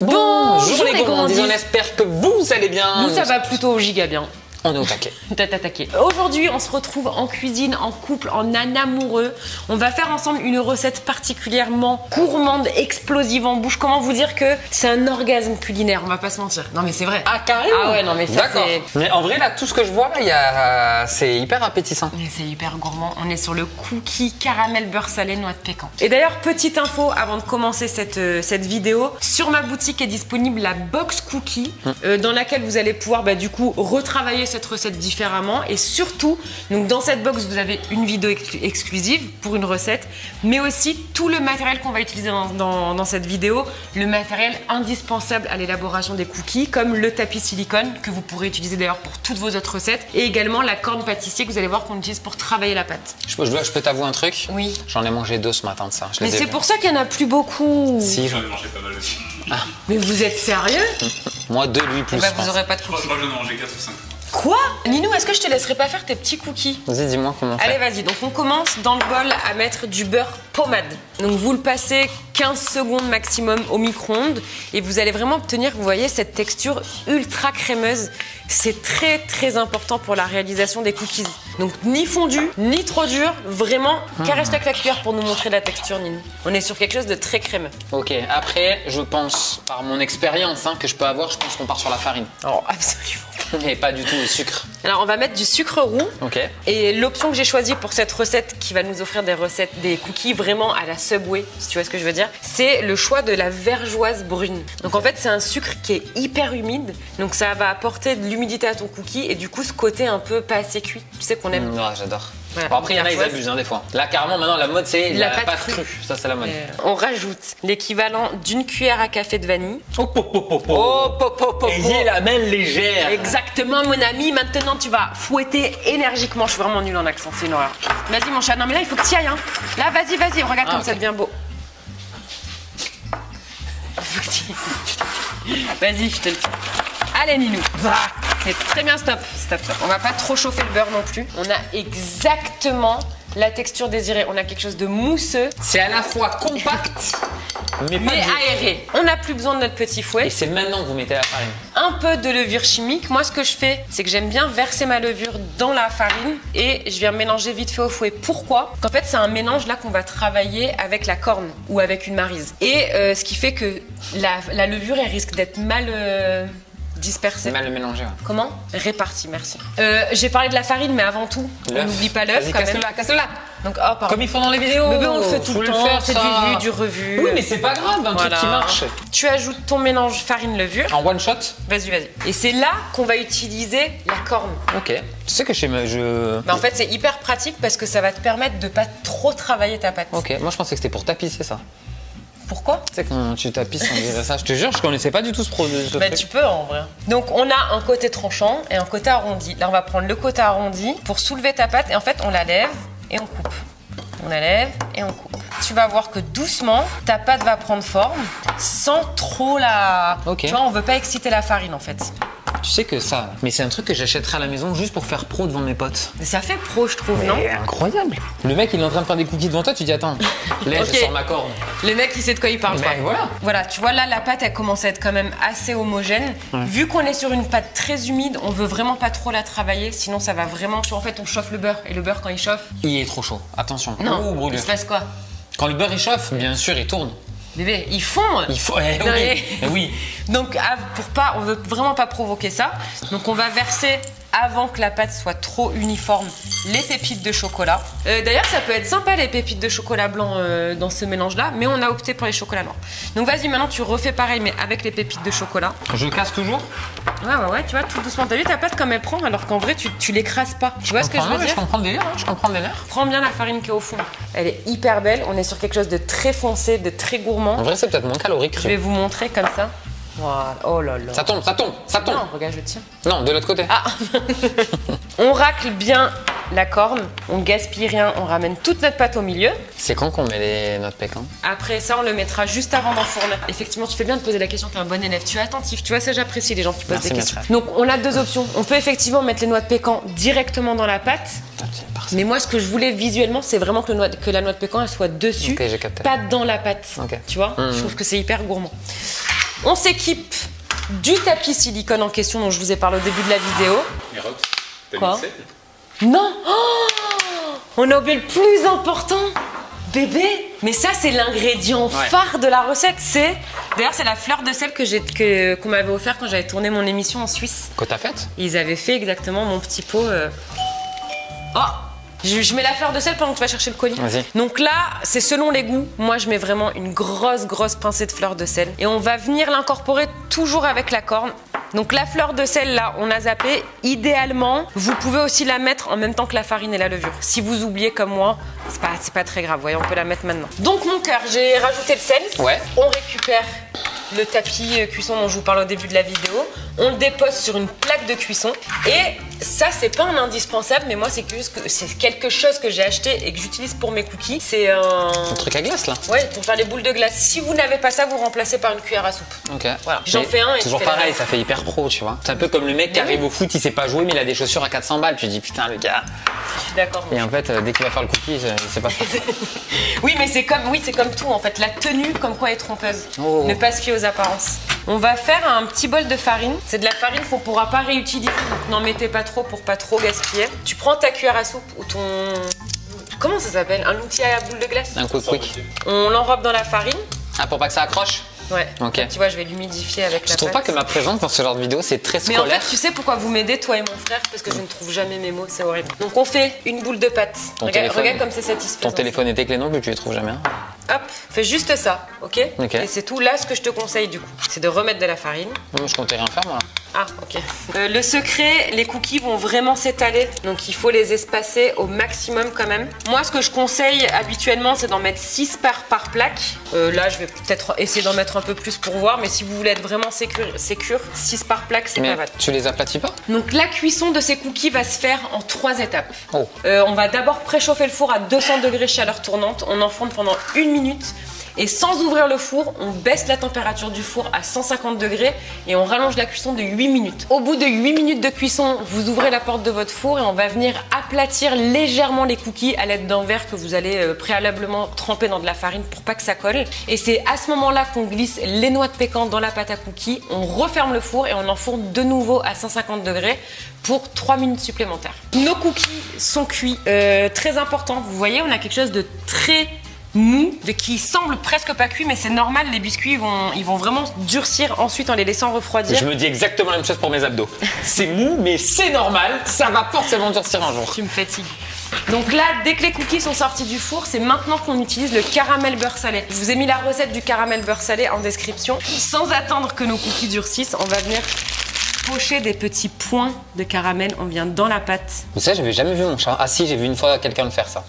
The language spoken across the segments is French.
Bonjour les gourmandises, on espère que vous allez bien. Nous ça va plutôt giga bien. On est au taquet. T'attaqué. Aujourd'hui, on se retrouve en cuisine, en couple, en amoureux. On va faire ensemble une recette particulièrement gourmande, explosive en bouche. Comment vous dire que c'est un orgasme culinaire, on va pas se mentir. Non mais c'est vrai. Ah carrément. Ah ouais, non mais ça c'est... Mais en vrai là, tout ce que je vois là, c'est hyper appétissant. C'est hyper gourmand. On est sur le cookie caramel beurre salé noix de pécan. Et d'ailleurs, petite info avant de commencer cette vidéo, sur ma boutique est disponible la box cookie dans laquelle vous allez pouvoir du coup retravailler cette recette différemment, et surtout donc dans cette box vous avez une vidéo exclusive pour une recette, mais aussi tout le matériel qu'on va utiliser dans cette vidéo, le matériel indispensable à l'élaboration des cookies, comme le tapis silicone que vous pourrez utiliser d'ailleurs pour toutes vos autres recettes, et également la corne pâtissier que vous allez voir qu'on utilise pour travailler la pâte. Je peux t'avouer un truc? Oui. J'en ai mangé 2 ce matin de ça. Mais c'est pour ça qu'il n'y en a plus beaucoup. Si, j'en ai mangé pas mal aussi. Ah. Mais vous êtes sérieux? Moi 2, lui plus. Vous aurez pas de cookies. Je crois que j'en ai mangé 4 ou 5. Quoi? Ninou, est-ce que je te laisserai pas faire tes petits cookies? Vas-y, dis-moi comment on fait. Allez, vas-y. Donc, on commence dans le bol à mettre du beurre pommade. Donc, vous le passez 15 secondes maximum au micro-ondes et vous allez vraiment obtenir, vous voyez, cette texture ultra crémeuse. C'est très, très important pour la réalisation des cookies. Donc, ni fondu, ni trop dur. Vraiment, caresse avec la cuillère pour nous montrer la texture, Ninou. On est sur quelque chose de très crémeux. Ok, après, je pense, par mon expérience que je peux avoir, je pense qu'on part sur la farine. Oh, absolument. Et pas du tout au sucre. Alors on va mettre du sucre roux. Ok. Et l'option que j'ai choisie pour cette recette qui va nous offrir des cookies vraiment à la Subway, si tu vois ce que je veux dire, c'est le choix de la vergeoise brune. Donc en fait c'est un sucre qui est hyper humide, donc ça va apporter de l'humidité à ton cookie et du coup ce côté un peu pas assez cuit. Tu sais qu'on aime. Ouais, j'adore. Voilà, bon, après, il y en a, ils abusent des fois. Là, carrément, maintenant, la mode, c'est la pâte crue. Ça, c'est la mode. On rajoute l'équivalent d'une cuillère à café de vanille. Ayez la main légère. Exactement, mon ami. Maintenant, tu vas fouetter énergiquement. Je suis vraiment nulle en accent, c'est une horreur. Vas-y, mon chat. Non, mais là, il faut que tu y ailles. Là, vas-y. Regarde comme ça devient beau. Vas-y, je te le dis. Allez, Ninou. C'est très bien, stop. On va pas trop chauffer le beurre non plus. On a exactement la texture désirée. On a quelque chose de mousseux. C'est à la fois compact, mais aéré. On n'a plus besoin de notre petit fouet. Et c'est maintenant que vous mettez la farine. Un peu de levure chimique. Moi, ce que je fais, c'est que j'aime bien verser ma levure dans la farine et je viens mélanger vite fait au fouet. Pourquoi? Qu'en fait, c'est un mélange là qu'on va travailler avec la corne ou avec une maryse. Et ce qui fait que la levure, elle risque d'être mal... dispersé. Mal le mélanger. Ouais. Comment? Réparti, merci. J'ai parlé de la farine, mais avant tout, on n'oublie pas l'œuf quand même. Casse-le-la. Donc, oh, pardon. Comme ils font dans les vidéos. Mais on le fait tout le temps, c'est du vu, du revu. Oui, mais c'est pas grave, un truc qui marche. Tu ajoutes ton mélange farine-levure. En one shot? Vas-y. Et c'est là qu'on va utiliser la corne. Ok. Tu sais que Mais en fait, c'est hyper pratique parce que ça va te permettre de pas trop travailler ta pâte. Ok, moi je pensais que c'était pour tapisser ça. Pourquoi? Tu sais, quand tu tapisses, on dirait ça. Je te jure, je connaissais pas du tout ce produit. Bah, tu peux en vrai. Donc, on a un côté tranchant et un côté arrondi. Là, on va prendre le côté arrondi pour soulever ta pâte et en fait, on la lève et on coupe. On la lève et on coupe. Tu vas voir que doucement, ta pâte va prendre forme sans trop la... Ok. Tu vois, on veut pas exciter la farine en fait. Tu sais que ça, mais c'est un truc que j'achèterai à la maison juste pour faire pro devant mes potes. Mais ça fait pro, je trouve, non? Incroyable. Le mec, il est en train de faire des cookies devant toi, tu dis attends, là je sors ma corne. Le mec, il sait de quoi il parle. Mais voilà. Voilà, tu vois là, la pâte, elle commence à être quand même assez homogène. Ouais. Vu qu'on est sur une pâte très humide, on veut vraiment pas trop la travailler, sinon ça va vraiment... En fait, on chauffe le beurre et le beurre, quand il chauffe... Il est trop chaud, attention. Non, il se passe quoi? Quand le beurre il chauffe, bien sûr, il tourne. Bébé, ils font. Il faut. Oui. Donc, on veut vraiment pas provoquer ça. Donc, on va verser avant que la pâte soit trop uniforme les pépites de chocolat. D'ailleurs, ça peut être sympa les pépites de chocolat blanc dans ce mélange-là, mais on a opté pour les chocolats noirs. Donc, vas-y, maintenant tu refais pareil, mais avec les pépites de chocolat. Je casse toujours. Ouais, tu vois, tout doucement. T'as vu ta pâte comme elle prend, alors qu'en vrai, tu l'écrases pas. Tu vois ce que je veux dire? Je comprends le délire. Prends bien la farine qui est au fond. Elle est hyper belle. On est sur quelque chose de très foncé, de très gourmand. En vrai, c'est peut-être moins calorique. Je vais vous montrer comme ça. Voilà. Oh là là. Ça tombe. Non, regarde, je tiens. Non, de l'autre côté. Ah. On racle bien la corne, on gaspille rien, on ramène toute notre pâte au milieu. C'est quand qu'on met les noix de pécan? Après ça, on le mettra juste avant d'enfourner. Effectivement, tu fais bien de poser la question, t'es un bon élève, tu es attentif. Tu vois, ça j'apprécie les gens qui posent des questions. Donc on a deux options. On peut effectivement mettre les noix de pécan directement dans la pâte. Mais moi, ce que je voulais visuellement, c'est vraiment que la noix de pécan elle soit dessus, okay, pas dans la pâte. Okay. Tu vois, je trouve que c'est hyper gourmand. On s'équipe du tapis silicone en question dont je vous ai parlé au début de la vidéo. Mais Rox, t'as Quoi? mixé? Non, oh, on a oublié le plus important, bébé. Mais ça, c'est l'ingrédient phare de la recette. D'ailleurs, c'est la fleur de sel qu'on m'avait offert quand j'avais tourné mon émission en Suisse. Quoi t'as fait? Ils avaient fait exactement mon petit pot. Oh, je mets la fleur de sel pendant que tu vas chercher le colis. Vas-y. Donc là, c'est selon les goûts. Moi, je mets vraiment une grosse pincée de fleur de sel. Et on va venir l'incorporer toujours avec la corne. Donc la fleur de sel, là, on a zappé. Idéalement, vous pouvez aussi la mettre en même temps que la farine et la levure. Si vous oubliez comme moi, c'est pas très grave. Voyez, on peut la mettre maintenant. Donc mon cœur, j'ai rajouté le sel. Ouais. On récupère le tapis cuisson dont je vous parle au début de la vidéo. On le dépose sur une plaque de cuisson. Et ça, c'est pas un indispensable, mais moi, c'est quelque chose que j'ai acheté et que j'utilise pour mes cookies. C'est un truc à glace là. Ouais, pour faire les boules de glace. Si vous n'avez pas ça, vous remplacez par une cuillère à soupe. Ok. Voilà. J'en fais un et toujours pareil, ça fait hyper pro, tu vois. C'est un peu comme le mec qui arrive au foot, il sait pas jouer, mais il a des chaussures à 400 balles. Tu dis putain, le gars. Je suis d'accord. Et en fait, dès qu'il va faire le cookie, il sait pas faire. Oui, mais c'est comme tout en fait. La tenue, comme quoi, est trompeuse. Oh. Ne pas se fier aux apparences. On va faire un petit bol de farine. C'est de la farine qu'on pourra pas réutiliser, donc n'en mettez pas trop pour pas trop gaspiller. Tu prends ta cuillère à soupe ou ton... Comment ça s'appelle? Un outil à boule de glace? Un quick. On l'enrobe dans la farine. Ah, pour pas que ça accroche? Ouais. Ok. Tu vois, je vais l'humidifier avec la Je trouve pâte. pas que ma présence dans ce genre de vidéo, c'est très Mais scolaire. en fait, tu sais pourquoi vous m'aidez, toi et mon frère? Parce que je ne trouve jamais mes mots, c'est horrible. Donc on fait une boule de pâte. Regarde comme c'est satisfaisant. Ton téléphone et tes clés non plus, tu les trouves jamais. Hop, fais juste ça, ok? Ok. Et c'est tout. Là, ce que je te conseille du coup, c'est de remettre de la farine. Non, je comptais rien faire moi. Ah, ok. Le secret, les cookies vont vraiment s'étaler, donc il faut les espacer au maximum quand même. Moi, ce que je conseille habituellement, c'est d'en mettre 6 par plaque. Là, je vais peut-être essayer d'en mettre un peu plus pour voir, mais si vous voulez être vraiment sécure, 6 par plaque, c'est pas mal. Tu les aplatis pas? Donc la cuisson de ces cookies va se faire en 3 étapes. Oh. On va d'abord préchauffer le four à 200 degrés chaleur tournante. On enfourne pendant 1 minute. Et sans ouvrir le four, on baisse la température du four à 150 degrés et on rallonge la cuisson de 8 minutes. Au bout de 8 minutes de cuisson, vous ouvrez la porte de votre four et on va venir aplatir légèrement les cookies à l'aide d'un verre que vous allez préalablement tremper dans de la farine pour pas que ça colle. Et c'est à ce moment-là qu'on glisse les noix de pécan dans la pâte à cookies, on referme le four et on enfourne de nouveau à 150 degrés pour 3 minutes supplémentaires. Nos cookies sont cuits. Très important, vous voyez, on a quelque chose de très mou, qui semble presque pas cuit, mais c'est normal, les biscuits ils vont vraiment durcir ensuite en les laissant refroidir. Je me dis exactement la même chose pour mes abdos. C'est mou, mais c'est normal, ça va forcément durcir un jour. Tu me fatigues. Donc là, dès que les cookies sont sortis du four, c'est maintenant qu'on utilise le caramel beurre salé. Je vous ai mis la recette du caramel beurre salé en description. Sans attendre que nos cookies durcissent, on va venir pocher des petits points de caramel, on vient dans la pâte. Vous savez, j'avais jamais vu mon chat. Ah si, j'ai vu une fois quelqu'un le faire ça.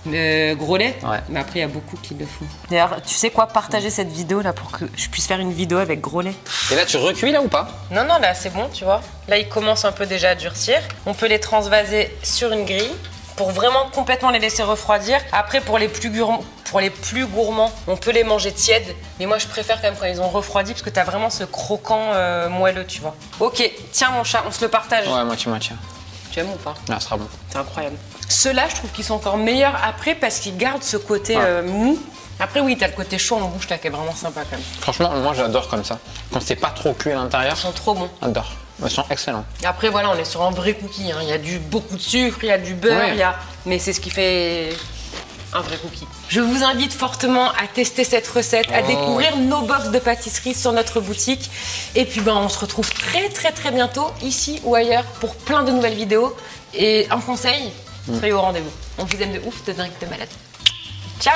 Gros lait? Ouais. Mais après, il y a beaucoup qui le font. D'ailleurs, tu sais quoi? Partager cette vidéo là pour que je puisse faire une vidéo avec gros lait. Et là, tu recuis là ou pas? Non, là, c'est bon, tu vois. Là, il commence un peu déjà à durcir. On peut les transvaser sur une grille pour vraiment complètement les laisser refroidir. Après, pour les plus gourmands, on peut les manger tièdes. Mais moi, je préfère quand même quand ils ont refroidi parce que t'as vraiment ce croquant moelleux, tu vois. Ok, tiens mon chat, on se le partage. Ouais, moitié. Tu aimes ou pas? Là, ça sera bon. C'est incroyable. Ceux-là, je trouve qu'ils sont encore meilleurs après parce qu'ils gardent ce côté mou. Après, oui, t'as le côté chaud en bouche là qui est vraiment sympa quand même. Franchement, moi, j'adore comme ça. Quand c'est pas trop cuit à l'intérieur. Ils sont trop bons. J'adore. Ils sont excellents. Et après, voilà, on est sur un vrai cookie. Hein. Il y a beaucoup de sucre, il y a du beurre, ouais. Mais c'est ce qui fait un vrai cookie. Je vous invite fortement à tester cette recette, à découvrir nos box de pâtisserie sur notre boutique. Et puis, on se retrouve très bientôt, ici ou ailleurs, pour plein de nouvelles vidéos. Et un conseil, soyez au rendez-vous. On vous aime de ouf, de dingue, de malade. Ciao!